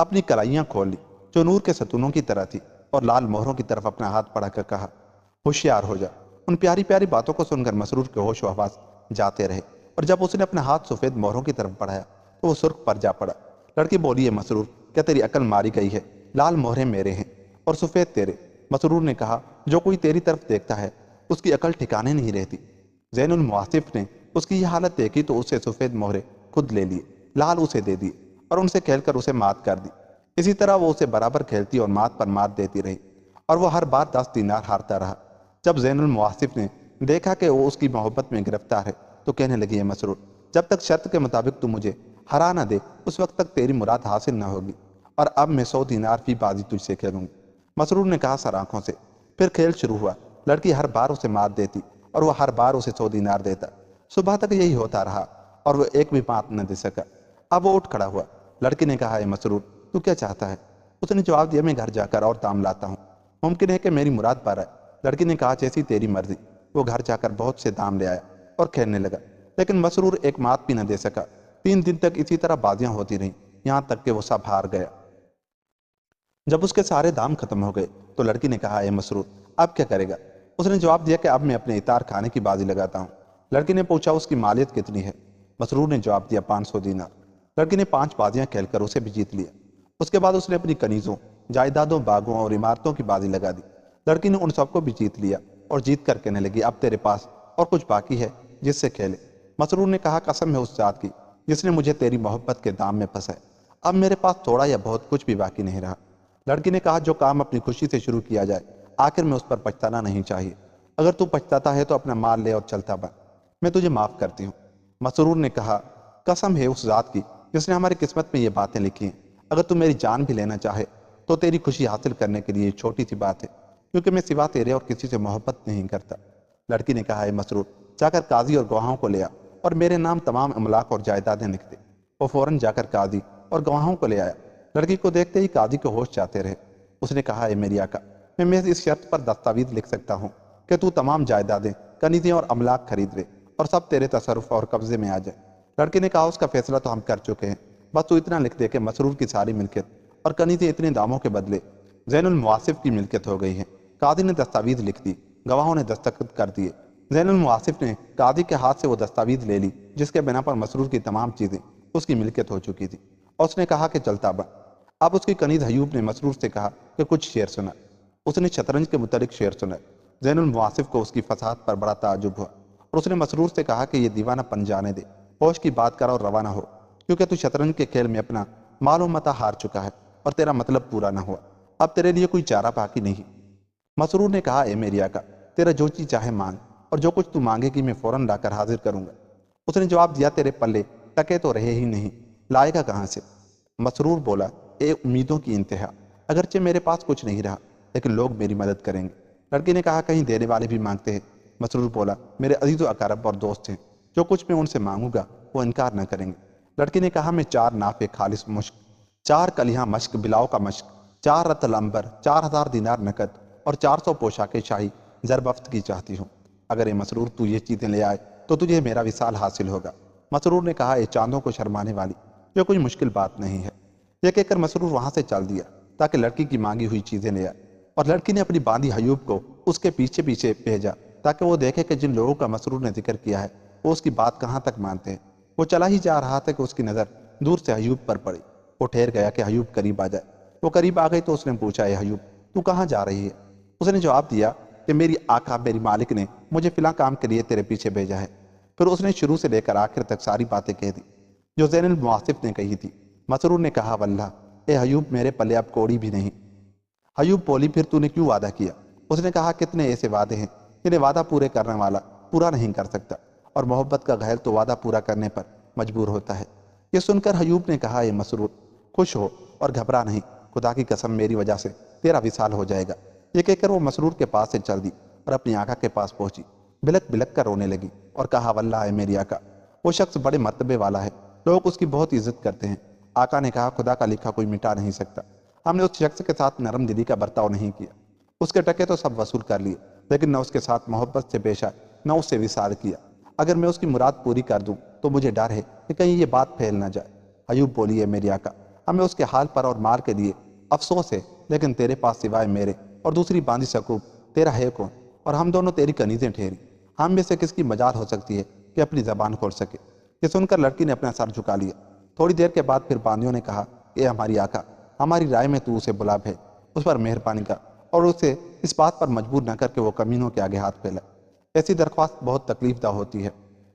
اپنی کلائیاں کھول لی جو نور کے ستونوں کی طرح تھی اور لال مہروں کی طرف اپنا ہاتھ بڑھا کر کہا، ہوشیار ہو جا۔ ان پیاری پیاری باتوں کو سن کر مسرور کے ہوش و حواس جاتے رہے، اور جب اس نے اپنا ہاتھ سفید مہروں کی طرف بڑھایا تو وہ سرخ پر جا پڑا۔ لڑکی بولی، ہے مسرور، کیا تیری عقل ماری گئی ہے؟ لال مہریں میرے ہیں اور سفید تیرے۔ مسرور نے کہا، جو کوئی تیری طرف دیکھتا ہے اس کی عقل ٹھکانے نہیں رہتی۔ زین المواصف نے اس کی یہ حالت دیکھی تو اسے سفید مہرے خود لے لیے، لال اسے دے دیے اور ان سے کھیل کر اسے مات کر دی۔ اسی طرح وہ اسے برابر کھیلتی اور مات پر مات دیتی رہی، اور وہ ہر بار 10 دینار ہارتا رہا۔ جب زین المواصف نے دیکھا کہ وہ اس کی محبت میں گرفتار ہے تو کہنے لگی، ہے مسرور، جب تک شرط کے مطابق تو مجھے ہرا نہ دے اس وقت تک تیری مراد حاصل نہ ہوگی، اور اب میں 100 دینار فی بازی تجھ سے کھیلوں گی۔ مسرور نے کہا سر آنکھوں سے۔ پھر کھیل شروع ہوا۔ لڑکی ہر بار اسے مات دیتی اور وہ ہر بار اسے 100 دینار دیتا۔ صبح تک یہی ہوتا رہا اور وہ ایک بھی مات نہ دے سکا۔ اب وہ اٹھ کھڑا ہوا۔ لڑکی نے کہا، ہے مسرور، تو کیا چاہتا ہے؟ اس نے جواب دیا، میں گھر جا کر اور دام لاتا ہوں، ممکن ہے کہ میری مراد پر آئے۔ لڑکی نے کہا، جیسی تیری مرضی۔ وہ گھر جا کر بہت سے دام لے آیا اور کھیلنے لگا، لیکن مسرور ایک مات بھی نہ دے سکا۔ 3 دن تک اسی طرح بازیاں ہوتی رہیں، یہاں تک کہ وہ سب ہار گیا۔ جب اس کے سارے دام ختم ہو گئے تو لڑکی نے کہا، اے مسرور، اب کیا کرے گا؟ اس نے جواب دیا کہ اب میں اپنے اتار کھانے کی بازی لگاتا ہوں۔ لڑکی نے پوچھا، اس کی مالیت کتنی ہے؟ مسرور نے جواب دیا، 500 دینار۔ لڑکی نے 5 بازیاں کھیل کر اسے بھی جیت لیا۔ اس کے بعد اس نے اپنی کنیزوں، جائیدادوں، باغوں اور عمارتوں کی بازی لگا دی۔ لڑکی نے ان سب کو بھی جیت لیا اور جیت کر کہنے لگی، اب تیرے پاس اور کچھ باقی ہے جس سے کھیلے؟ مسرور نے کہا، قسم ہے اس ذات کی جس نے مجھے تیری محبت کے دام میں پھنسایا، اب میرے پاس تھوڑا یا بہت کچھ بھی باقی نہیں رہا۔ لڑکی نے کہا، جو کام اپنی خوشی سے شروع کیا جائے آخر میں اس پر پچھتانا نہیں چاہیے۔ اگر تو پچھتاتا ہے تو اپنا مال لے اور چلتا بن، میں تجھے معاف کرتی ہوں۔ مسرور نے کہا، قسم ہے اس ذات کی جس نے ہماری قسمت میں یہ باتیں لکھی ہیں، اگر تو میری جان بھی لینا چاہے تو تیری خوشی حاصل کرنے کے لیے یہ چھوٹی سی بات ہے، کیونکہ میں سوا تیرے اور کسی سے محبت نہیں کرتا۔ لڑکی نے کہا، اے مسرور، جا کر قاضی اور گواہوں کو لے آ اور میرے نام تمام املاک اور جائیدادیں لکھ دے۔ وہ فوراً جا کر قاضی اور گواہوں کو لے آیا۔ لڑکی کو دیکھتے ہی قاضی کے ہوش جاتے رہے۔ اس نے کہا، اے میری آقا، میں محض اس شرط پر دستاویز لکھ سکتا ہوں کہ تو تمام جائیدادیں، کنیزیں اور املاک خرید لے اور سب تیرے تصرف اور قبضے میں آ جائے۔ لڑکی نے کہا، اس کا فیصلہ تو ہم کر چکے ہیں، بس تو اتنا لکھ دے کہ مسرور کی ساری ملکیت اور کنیزیں اتنے داموں کے بدلے زین المواصف کی ملکیت ہو گئی ہیں۔ قاضی نے دستاویز لکھ دی، گواہوں نے دستخط کر دیے۔ زین المواصف نے قاضی کے ہاتھ سے وہ دستاویز لے لی جس کے بنا پر مسرور کی تمام چیزیں اس کی ملکیت ہو چکی تھی، اور اس نے کہا کہ چلتا بن۔ اب اس کی کنیز حیوب نے مسرور سے کہا کہ کچھ شعر سنا۔ اس نے شطرنج کے متعلق شعر سنا۔ زین المواصف کو اس کی فصاحت پر بڑا تعجب ہوا، اور اس نے مسرور سے کہا کہ یہ دیوانہ پن جانے دے، ہوش کی بات کر اور روانہ ہو، کیونکہ تو شطرنج کے کھیل میں اپنا مال و متاع ہار چکا ہے اور تیرا مطلب پورا نہ ہوا، اب تیرے لیے کوئی چارہ باقی نہیں۔ مسرور نے کہا، اے میری آقا، تیرا جو چیز چاہے مانگ، اور جو کچھ تو مانگے گی میں فوراً لا کر حاضر کروں گا۔ اس نے جواب دیا، تیرے پلے ٹکے تو رہے ہی نہیں، لائے گا کہاں سے؟ مسرور بولا، اے امیدوں کی انتہا، اگرچہ میرے پاس کچھ نہیں رہا لیکن لوگ میری مدد کریں گے۔ لڑکی نے کہا، کہیں دینے والے بھی مانگتے ہیں؟ مسرور بولا، میرے عزیز و اقارب اور دوست ہیں، جو کچھ میں ان سے مانگوں گا وہ انکار نہ کریں گے۔ لڑکی نے کہا، میں 4 نافے خالص مشک، 4 کلیاں مشک بلاؤ کا مشک، 4 رطل عنبر، 4000 دینار نقد اور 400 پوشاک شاہی زربفت کی چاہتی ہوں۔ اگر اے مسرور تو یہ چیزیں لے آئے تو تجھے میرا وصال حاصل ہوگا۔ مسرور نے کہا، اے چاندوں کو شرمانے والی، یہ کوئی مشکل بات نہیں ہے۔ یہ کہہ کر مسرور وہاں سے چل دیا تاکہ لڑکی کی مانگی ہوئی چیزیں لے آئے، اور لڑکی نے اپنی باندھی حیوب کو اس کے پیچھے پیچھے بھیجا تاکہ وہ دیکھے کہ جن لوگوں کا مسرور نے ذکر کیا ہے وہ اس کی بات کہاں تک مانتے ہیں۔ وہ چلا ہی جا رہا تھا کہ اس کی نظر دور سے حیوب پر پڑی۔ وہ ٹھہر گیا کہ حیوب قریب آ جائے۔ وہ قریب آ گئی تو اس نے پوچھا، اے حیوب، تو کہاں جا رہی ہے؟ اس نے جواب دیا کہ میری آقا، میری مالک نے مجھے فلاں کام کے لیے تیرے پیچھے بھیجا ہے۔ پھر اس نے شروع سے لے کر آخر تک ساری باتیں کہہ دی جو زین المواصف نے کہی تھی۔ مسرور نے کہا، واللہ اے حیوب، میرے پلے اب کوڑی بھی نہیں۔ حیوب بولی، پھر تو نے کیوں وعدہ کیا؟ اس نے کہا، کتنے ایسے وعدے ہیں جنہیں وعدہ پورے کرنے والا پورا نہیں کر سکتا، اور محبت کا گھائل تو وعدہ پورا کرنے پر مجبور ہوتا ہے۔ یہ سن کر حیوب نے کہا، اے مسرور، خوش ہو اور گھبرا نہیں، خدا کی قسم میری وجہ سے تیرا وصال ہو جائے گا۔ یہ کہہ کر وہ مسرور کے پاس سے چل دی اور اپنی آقا کے پاس پہنچی، بلک بلک کر رونے لگی اور کہا، واللہ اے میری آقا، وہ شخص بڑے مرتبے والا ہے، لوگ اس کی بہت عزت کرتے ہیں۔ آقا نے کہا، خدا کا لکھا کوئی مٹا نہیں سکتا، ہم نے اس شخص کے ساتھ نرم دلی کا برتاؤ نہیں کیا، اس کے ٹکے تو سب وصول کر لیے، لیکن نہ اس کے ساتھ محبت سے پیش آئے نہ اس سے وصال کیا۔ اگر میں اس کی مراد پوری کر دوں تو مجھے ڈر ہے کہ کہیں یہ بات پھیل نہ جائے۔ ایوب بولی، ہے میری آقا، ہمیں اس کے حال پر اور مال کے لیے افسوس ہے، لیکن تیرے پاس سوائے میرے اور دوسری باندھی سکوب تیرا ہے کون؟ اور ہم دونوں تیری کنیزیں ٹھہری، ہم میں سے کس کی مجال ہو سکتی ہے کہ اپنی زبان کھول سکے؟ یہ سن کر لڑکی نے اپنا سر جھکا لیا۔ تھوڑی دیر کے بعد پھر باندیوں نے کہا کہ ہماری آقا، ہماری رائے میں تو اسے بلا بھیج، اس پر مہربانی کر اور اسے اس بات پر مجبور نہ کر کہ وہ کمینوں کے آگے ہاتھ پھیلائے۔ ایسی درخواست بہت تکلیف دہ ہوتی ہے۔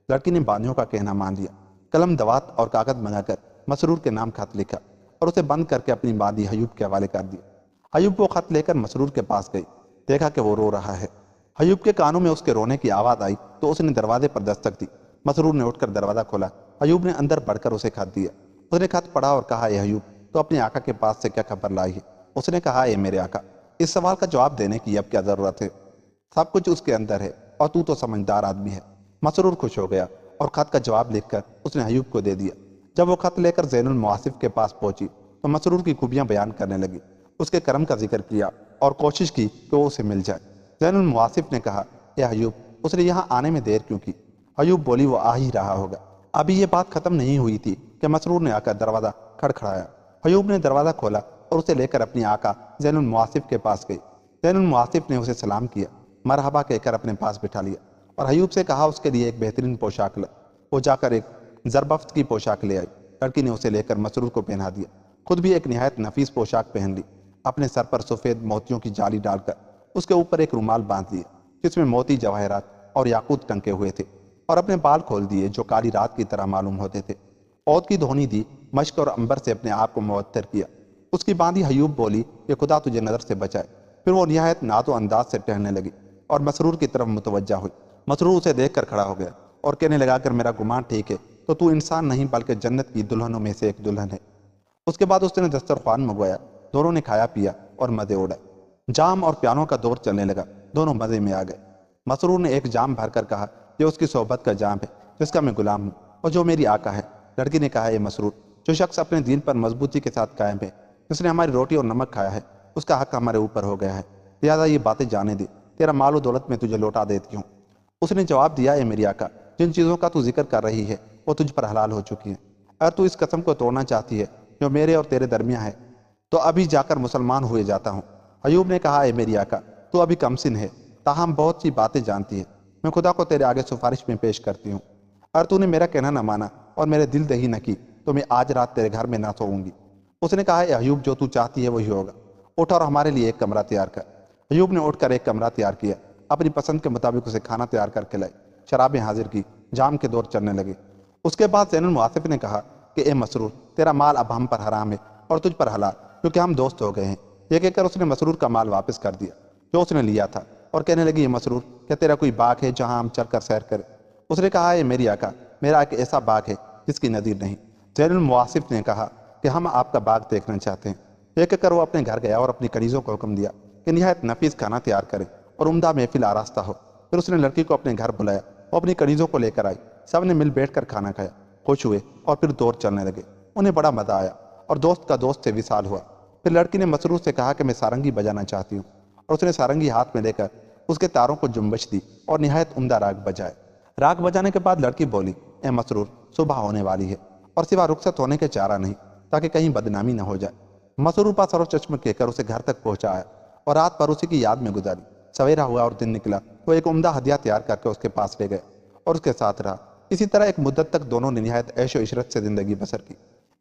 لڑکی نے باندیوں کا کہنا مان لیا، قلم دوات اور کاغذ منگا کر مسرور کے نام خط لکھا اور اسے بند کر کے اپنی باندی ایوب کے حوالے کر دیا۔ ایوب وہ خط لے کر مسرور کے پاس گئی، دیکھا کہ وہ رو رہا ہے۔ ایوب کے کانوں میں اس کے رونے کی آواز آئی تو اس نے دروازے پر دستک دی۔ مسرور نے اٹھ کر دروازہ کھولا۔ ایوب نے اندر بڑھ کر اسے خط دیا۔ اس نے خط پڑھا اور کہا، اے ایوب، تو اپنے آقا کے پاس سے کیا خبر لائی ہے؟ اس نے کہا، اے میرے آقا، اس سوال کا جواب دینے کی اب کیا ضرورت ہے؟ سب کچھ اس کے اندر ہے اور تو سمجھدار آدمی ہے۔ مسرور خوش ہو گیا اور خط کا جواب لکھ کر اس نے ایوب کو دے دیا۔ جب وہ خط لے کر زین المواصف کے پاس پہنچی تو مسرور کی خوبیاں بیان کرنے لگی، اس کے کرم کا ذکر کیا اور کوشش کی کہ وہ اسے مل جائے۔ زین المواصف نے کہا، اے ایوب، اس نے یہاں آنے میں دیر کیوں کی؟ ایوب بولی، وہ آ ہی رہا ہوگا۔ ابھی یہ بات ختم نہیں ہوئی تھی کہ مسرور نے آ کر دروازہ کھڑکھڑایا۔ ایوب نے دروازہ کھولا اور اسے لے کر اپنی آقا زین المواصف کے پاس گئی۔ زین المواصف نے اسے سلام کیا، مرحبا کہہ کر اپنے پاس بٹھا لیا اور ایوب سے کہا اس کے لیے ایک بہترین پوشاک لائے۔ وہ جا کر ایک زربفت کی پوشاک لے آئی۔ لڑکی نے اسے لے کر مسرور کو پہنا دیا، خود بھی ایک نہایت نفیس پوشاک پہن لی۔ اپنے سر پر سفید موتیوں کی جالی ڈال کر اس کے اوپر ایک رومال باندھ دیا جس میں موتی، جواہرات اور یاقوت ٹنکے ہوئے تھے، اور اپنے بال کھول دیے جو کالی رات کی طرح معلوم ہوتے تھے۔ عود کی دھونی دی، مشک اور عنبر سے اپنے آپ کو معطر کیا۔ اس کی باندھی ایوب بولی کہ خدا تجھے نظر سے بچائے۔ پھر وہ نہایت ناز و انداز سے ٹہلنے لگی اور مسرور کی طرف متوجہ ہوئی۔ مسرور اسے دیکھ کر کھڑا ہو گیا اور کہنے لگا، اگر میرا گمان ٹھیک ہے تو انسان نہیں بلکہ جنت کی دلہنوں میں سے ایک دلہن ہے۔ اس کے بعد اس نے دسترخوان منگوایا، دونوں نے کھایا پیا اور مزے اڑائے۔ جام اور پیانوں کا دور چلنے لگا، دونوں مزے میں آ گئے۔ مسرور نے ایک جام بھر کر کہا، یہ اس کی صحبت کا جام ہے جس کا میں غلام ہوں اور جو میری آقا ہے۔ لڑکی نے کہا، اے مسرور، جو شخص اپنے دین پر مضبوطی کے ساتھ قائم ہے، جس نے ہماری روٹی اور نمک کھایا ہے، اس کا حق ہمارے اوپر ہو گیا ہے، لہٰذا یہ باتیں جانے دے، تیرا مال و دولت میں تجھے لوٹا دیتی ہوں۔ اس نے جواب دیا، اے میری آقا، جن چیزوں کا تو ذکر کر رہی ہے وہ تجھ پر حلال ہو چکی ہیں۔ اگر تو اس قسم کو توڑنا چاہتی ہے جو میرے اور تیرے درمیان ہے تو ابھی جا کر مسلمان ہوئے جاتا ہوں۔ ایوب نے کہا، اے میری آقا، تو ابھی کم سن ہے، تاہم بہت سی باتیں جانتی ہے، میں خدا کو تیرے آگے سفارش میں پیش کرتی ہوں۔ اگر تو نے میرا کہنا نہ مانا اور میرے دل دہی نہ کی تو میں آج رات تیرے گھر میں نہ سوؤں گی۔ اس نے کہا، اے ایوب، جو تو چاہتی ہے وہی ہوگا، اٹھ اور ہمارے لیے ایک کمرہ تیار کر۔ ایوب نے اٹھ کر ایک کمرہ تیار کیا، اپنی پسند کے مطابق اسے کھانا تیار کر کے لائی، شرابیں حاضر کی، جام کے دور چلنے لگے۔ اس کے بعد زین المواصف نے کہا کہ اے مسرور، تیرا مال اب ہم پر حرام ہے اور تجھ پر حلال، کیونکہ ہم دوست ہو گئے ہیں۔ یہ کہہ کر اس نے مسرور کا مال واپس کر دیا جو اس نے لیا تھا، اور کہنے لگی، اے مسرور، کیا تیرا کوئی باغ ہے جہاں ہم چل کر سیر کریں؟ اس نے کہا، اے میری آقا، میرا ایک ایسا باغ ہے جس کی نظیر نہیں۔ زین المواصف نے کہا کہ ہم آپ کا باغ دیکھنا چاہتے ہیں۔ یہ کہہ کر وہ اپنے گھر گیا اور اپنی کنیزوں کو حکم دیا کہ نہایت نفیس کھانا تیار کریں اور عمدہ محفل آراستہ ہو۔ پھر اس نے لڑکی کو اپنے گھر بلایا، وہ اپنی کنیزوں کو لے کر آئی، سب نے مل بیٹھ کر کھانا کھایا، خوش ہوئے اور پھر دور چلنے لگے۔ انہیں بڑا مزہ آیا اور دوست کا دوست سے وصال ہوا۔ پھر لڑکی نے مسرور سے کہا کہ میں سارنگی بجانا چاہتی ہوں، اور اس نے سارنگی ہاتھ میں لے کر اس کے تاروں کو جنبش دی اور نہایت عمدہ راگ بجائے۔ راگ بجانے کے بعد لڑکی بولی، اے مسرور، صبح ہونے والی ہے اور سوا رخصت ہونے کے چارہ نہیں، تاکہ کہیں بدنامی نہ ہو جائے۔ مسرور پاس سر و چشم کہہ کر اسے گھر تک پہنچایا اور رات پر اسی کی یاد میں گزاری۔ سویرا ہوا اور دن نکلا، وہ ایک عمدہ ہدیہ تیار کر کے اس کے پاس لے گئے اور اس کے ساتھ رہا۔ اسی طرح ایک مدت تک دونوں نے نہایت عیش و عشرت سے زندگی بسر کی۔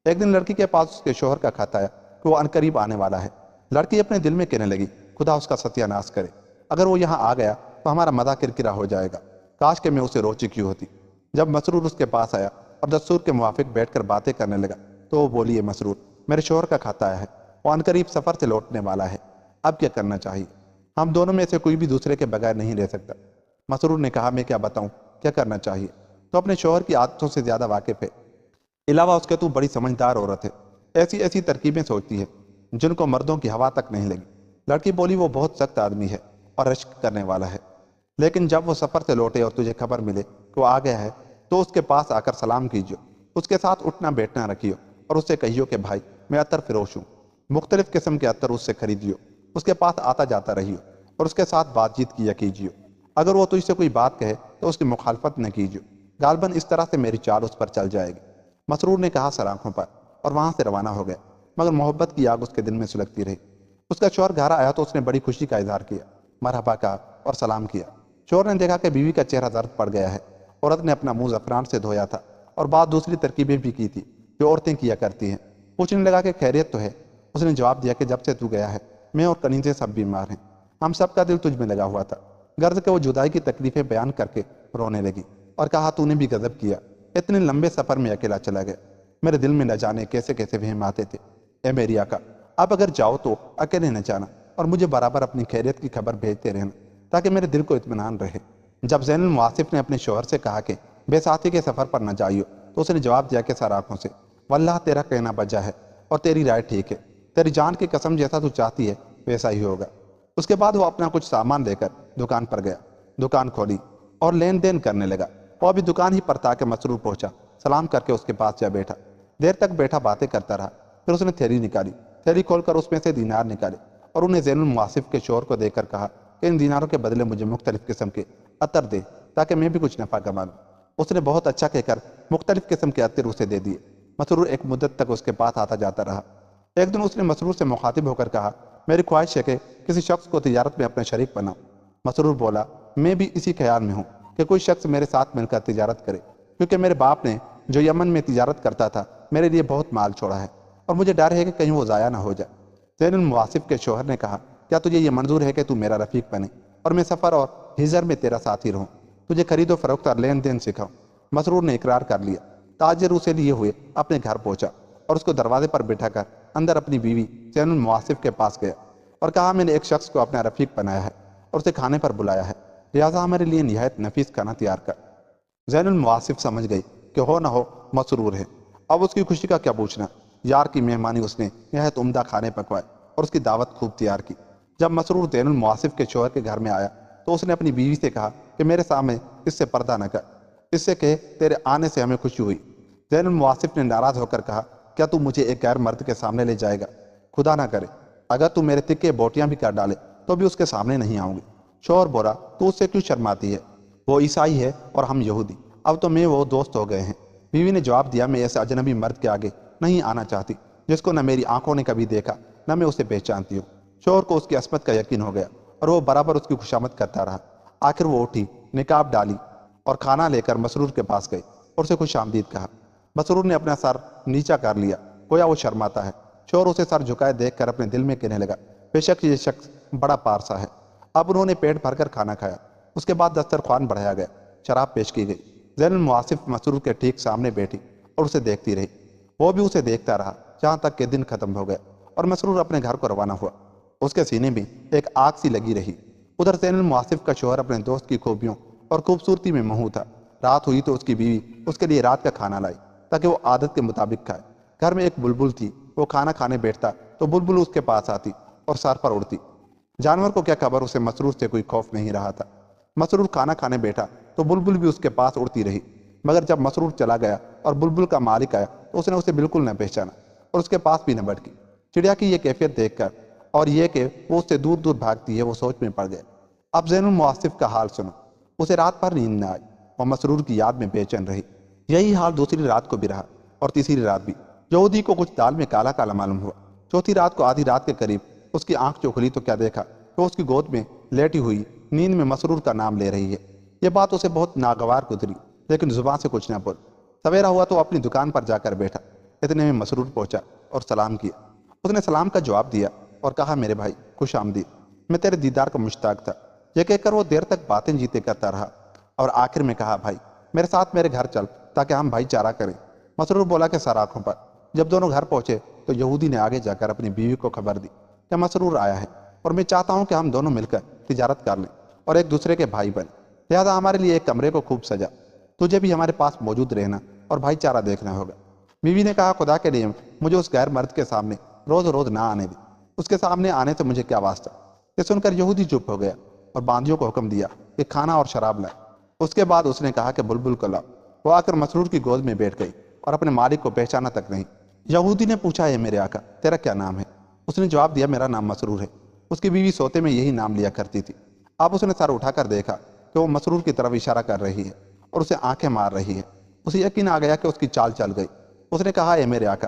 ایک دن لڑکی کے پاس اس کے شوہر کا خط آیا کہ وہ عنقریب آنے والا ہے۔ لڑکی اپنے دل میں کہنے لگی، خدا اس کا ستیہ ناش کرے، اگر وہ یہاں آ گیا تو ہمارا مزہ کرکرا ہو جائے گا، کاش کہ میں اسے رو چکی ہوتی۔ جب مسرور اس کے پاس آیا اور دستور کے موافق بیٹھ کر باتیں کرنے لگا تو وہ بولی، اے مسرور، میرے شوہر کا خط آیا ہے، وہ عنقریب سفر سے لوٹنے والا ہے، اب کیا کرنا چاہیے؟ ہم دونوں میں سے کوئی بھی دوسرے کے بغیر نہیں رہ سکتا۔ مسرور نے کہا، میں کیا بتاؤں کیا کرنا چاہیے، تو اپنے شوہر کی عادتوں سے زیادہ واقف ہے، علاوہ اس کے تو بڑی سمجھدار عورت ہے، ایسی ایسی ترکیبیں سوچتی ہے جن کو مردوں کی ہوا تک نہیں لگی۔ لڑکی بولی، وہ بہت سخت آدمی ہے اور رشک کرنے والا ہے، لیکن جب وہ سفر سے لوٹے اور تجھے خبر ملے کہ وہ آ گیا ہے تو اس کے پاس آ کر سلام کیجیے، اس کے ساتھ اٹھنا بیٹھنا رکھیو اور اس سے کہیو کہ بھائی میں عطر فروش ہوں، مختلف قسم کے عطر اس سے خریدیو، اس کے پاس آتا جاتا رہیو اور اس کے ساتھ بات چیت کیا کیجیو۔ اگر وہ تجھ سے کوئی بات کہے تو اس کی مخالفت نہ کیجیو، غالباً اس طرح سے میری چال اس پر چل جائے گی۔ مسرور نے کہا، سر آنکھوں پر، اور وہاں سے روانہ ہو گئے۔ مگر محبت کی آگ اس کے دل میں سلگتی رہی۔ اس کا شوہر گھر آیا تو اس نے بڑی خوشی کا اظہار کیا، مرحبا کہا اور سلام کیا۔ شوہر نے دیکھا کہ بیوی کا چہرہ زرد پڑ گیا ہے۔ عورت نے اپنا منہ زعفران سے دھویا تھا اور بعض دوسری ترکیبیں بھی کی تھی جو عورتیں کیا کرتی ہیں۔ پوچھنے لگا کہ خیریت تو ہے؟ اس نے جواب دیا کہ جب سے تو گیا ہے میں اور کنیزیں سب بیمار ہیں، ہم سب کا دل تجھ میں لگا ہوا تھا۔ غرض کہ وہ جدائی کی تکلیفیں بیان کر کے رونے لگی اور کہا تو نے بھی غضب کیا، اتنے لمبے سفر میں اکیلا چلا گیا، میرے دل میں نہ جانے کیسے کیسے وہم آتے تھے۔ اے میری آقا، اب اگر جاؤ تو اکیلے نہ جانا اور مجھے برابر اپنی خیریت کی خبر بھیجتے رہنا تاکہ میرے دل کو اطمینان رہے۔ جب زین المواصف نے اپنے شوہر سے کہا کہ بے ساتھی کے سفر پر نہ جائیو تو اس نے جواب دیا کہ سر آنکھوں سے، واللہ تیرا کہنا بجا ہے اور تیری رائے ٹھیک ہے، تیری جان کی قسم جیسا تو چاہتی ہے ویسا ہی ہوگا۔ اس کے بعد وہ اپنا کچھ سامان لے کر دکان پر گیا، دکان کھولی اور لین دین کرنے لگا۔ وہ ابھی دکان ہی پر تھا کہ مسرور پہنچا، سلام کر کے اس کے پاس جا بیٹھا۔ دیر تک بیٹھا باتیں کرتا رہا، پھر اس نے تھیلی نکالی، تھیلی کھول کر اس میں سے دینار نکالے اور انہیں زین المواصف کے شوہر کو دے کر کہا کہ ان دیناروں کے بدلے مجھے مختلف قسم کے عطر دے تاکہ میں بھی کچھ نفع کما لوں۔ اس نے بہت اچھا کہہ کر مختلف قسم کے عطر اسے دے دیے۔ مسرور ایک مدت تک اس کے پاس آتا جاتا رہا۔ ایک دن اس نے مسرور سے مخاطب ہو کر کہا، میری خواہش ہے کہ کسی شخص کو تجارت میں اپنا شریک بناؤ۔ مسرور بولا، میں بھی اسی خیال میں ہوں کہ کوئی شخص میرے ساتھ مل کر تجارت کرے، کیونکہ میرے باپ نے جو یمن میں تجارت کرتا تھا میرے لیے بہت مال چھوڑا ہے اور مجھے ڈر ہے کہ کہیں وہ ضائع نہ ہو جائے۔ زین المواصف کے شوہر نے کہا، کیا تجھے یہ منظور ہے کہ تو میرا رفیق بنے اور میں سفر اور ہجر میں تیرا ساتھی رہوں، تجھے خرید و فروخت اور لین دین سکھاؤں؟ مسرور نے اقرار کر لیا۔ تاجر اسے لیے ہوئے اپنے گھر پہنچا اور اس کو دروازے پر بٹھا کر اندر اپنی بیوی زین المواصف کے پاس گیا اور کہا، میں نے ایک شخص کو اپنا رفیق بنایا ہے اور اسے کھانے پر بلایا ہے، لہٰذا ہمارے لیے نہایت نفیس کھانا تیار کر۔ زین المواصف سمجھ گئی کہ ہو نہ ہو مسرور ہے، اب اس کی خوشی کا کیا پوچھنا۔ یار کی مہمانی اس نے نہایت عمدہ کھانے پکوائے اور اس کی دعوت خوب تیار کی۔ جب مسرور زین المواصف کے شوہر کے گھر میں آیا تو اس نے اپنی بیوی سے کہا کہ میرے سامنے اس سے پردہ نہ کر، اس سے کہ تیرے آنے سے ہمیں خوشی ہوئی۔ زین المواصف نے ناراض ہو کر کہا، کیا تو مجھے ایک غیر مرد کے سامنے لے جائے گا؟ خدا نہ کرے، اگر تو میرے تکے بوٹیاں بھی کر ڈالے تو بھی اس کے سامنے نہیں آؤں گی۔ شوہر بولا، تو اس سے کیوں شرماتی ہے؟ وہ عیسائی ہے اور ہم یہودی، اب تو میں وہ دوست ہو گئے ہیں۔ بیوی نے جواب دیا، میں ایسے اجنبی مرد کے آگے نہیں آنا چاہتی جس کو نہ میری آنکھوں نے کبھی دیکھا نہ میں اسے پہچانتی ہوں۔ شوہر کو اس کی عصمت کا یقین ہو گیا اور وہ برابر اس کی خوشامد کرتا رہا۔ آخر وہ اٹھی، نقاب ڈالی اور کھانا لے کر مسرور کے پاس گئی اور اسے خوش آمدید کہا۔ مسرور نے اپنا سر نیچا کر لیا، گویا وہ شرماتا ہے۔ شوہر اسے سر جھکائے دیکھ کر اپنے دل میں کہنے لگا، بے شک یہ شخص بڑا پارسا ہے۔ اب انہوں نے پیٹ بھر کر کھانا کھایا۔ اس کے بعد دسترخوان بڑھایا گیا، شراب پیش کی گئی۔ زین المواصف مسرور کے ٹھیک سامنے بیٹھی اور اسے دیکھتی رہی۔ وہ بھی اسے دیکھتا رہا جہاں تک کہ دن ختم ہو گیا اور مسرور اپنے گھر کو روانہ ہوا۔ اس کے سینے میں ایک آگ سی لگی رہی۔ ادھر زین المواصف کا شوہر اپنے دوست کی خوبیوں اور خوبصورتی میں مہو تھا۔ رات ہوئی تو اس کی بیوی اس کے لیے رات کا کھانا لائی تاکہ وہ عادت کے مطابق کھائے۔ گھر میں ایک بلبل تھی، وہ کھانا کھانے بیٹھتا تو بلبل اس کے پاس آتی اور سر پر اڑتی۔ جانور کو کیا خبر، اسے مسرور سے کوئی خوف نہیں رہا تھا۔ مسرور کھانا کھانے بیٹھا تو بلبل بھی اس کے پاس اڑتی رہی، مگر جب مسرور چلا گیا اور بلبل کا مالک آیا تو اس نے اسے بالکل نہ پہچانا اور اس کے پاس بھی نہ بڑھکی۔ چڑیا کی یہ کیفیت دیکھ کر اور یہ کہ وہ اس سے دور دور بھاگتی ہے، وہ سوچ میں پڑ گیا۔ اب زین المواصف کا حال سنو۔ اسے رات بھر نیند نہ آئی اور مسرور کی یاد میں بے چین رہی۔ یہی حال دوسری رات کو بھی رہا اور تیسری رات بھی۔ یہودی کو کچھ دال میں کالا کالا معلوم ہوا۔ چوتھی رات کو آدھی رات کے قریب اس کی آنکھ جو کھلی تو کیا دیکھا کہ اس کی گود میں لیٹی ہوئی نیند میں مسرور کا نام لے رہی ہے۔ یہ بات اسے بہت ناگوار گزری، لیکن زبان سے کچھ نہ بول۔ سویرا ہوا تو اپنی دکان پر جا کر بیٹھا۔ اتنے میں مسرور پہنچا اور سلام کیا۔ اس نے سلام کا جواب دیا اور کہا، میرے بھائی خوش آمدید، میں تیرے دیدار کا مشتاق تھا۔ یہ کہہ کر وہ دیر تک باتیں جیتے کرتا رہا اور آخر میں کہا، بھائی میرے ساتھ میرے گھر چل تاکہ ہم بھائی چارہ کریں۔ مسرور بولا کہ سر آنکھوں پر۔ جب دونوں گھر پہنچے تو یہودی نے آگے جا کر اپنی بیوی کو خبر دی کہ مسرور آیا ہے اور میں چاہتا ہوں کہ ہم دونوں مل کر تجارت کر لیں اور ایک دوسرے کے بھائی بنیں، لہٰذا ہمارے لیے ایک کمرے کو خوب سجا، تجھے بھی ہمارے پاس موجود رہنا اور بھائی چارہ دیکھنا ہوگا۔ بیوی نے کہا، خدا کے لیے مجھے اس غیر مرد کے سامنے روز روز نہ آنے دی، اس کے سامنے آنے سے مجھے کیا واسطہ۔ یہ سن کر یہودی چپ ہو گیا اور باندیوں کو حکم دیا کہ کھانا اور شراب لائے۔ اس کے بعد اس نے کہا کہ بلبل کو لاؤ۔ وہ آ کر مسرور کی گود میں بیٹھ گئی اور اپنے مالک کو پہچانا تک نہیں۔ یہودی نے پوچھا، اے میرے آقا تیرا کیا نام ہے؟ اس نے جواب دیا، میرا نام مسرور ہے۔ اس کی بیوی سوتے میں یہی نام لیا کرتی تھی۔ اب اس نے سر اٹھا کر دیکھا کہ وہ مسرور کی طرف اشارہ کر رہی ہے اور اسے آنکھیں مار رہی ہے۔ اسے یقین آ گیا کہ اس کی چال چل گئی۔ اس نے کہا، اے میرے آقا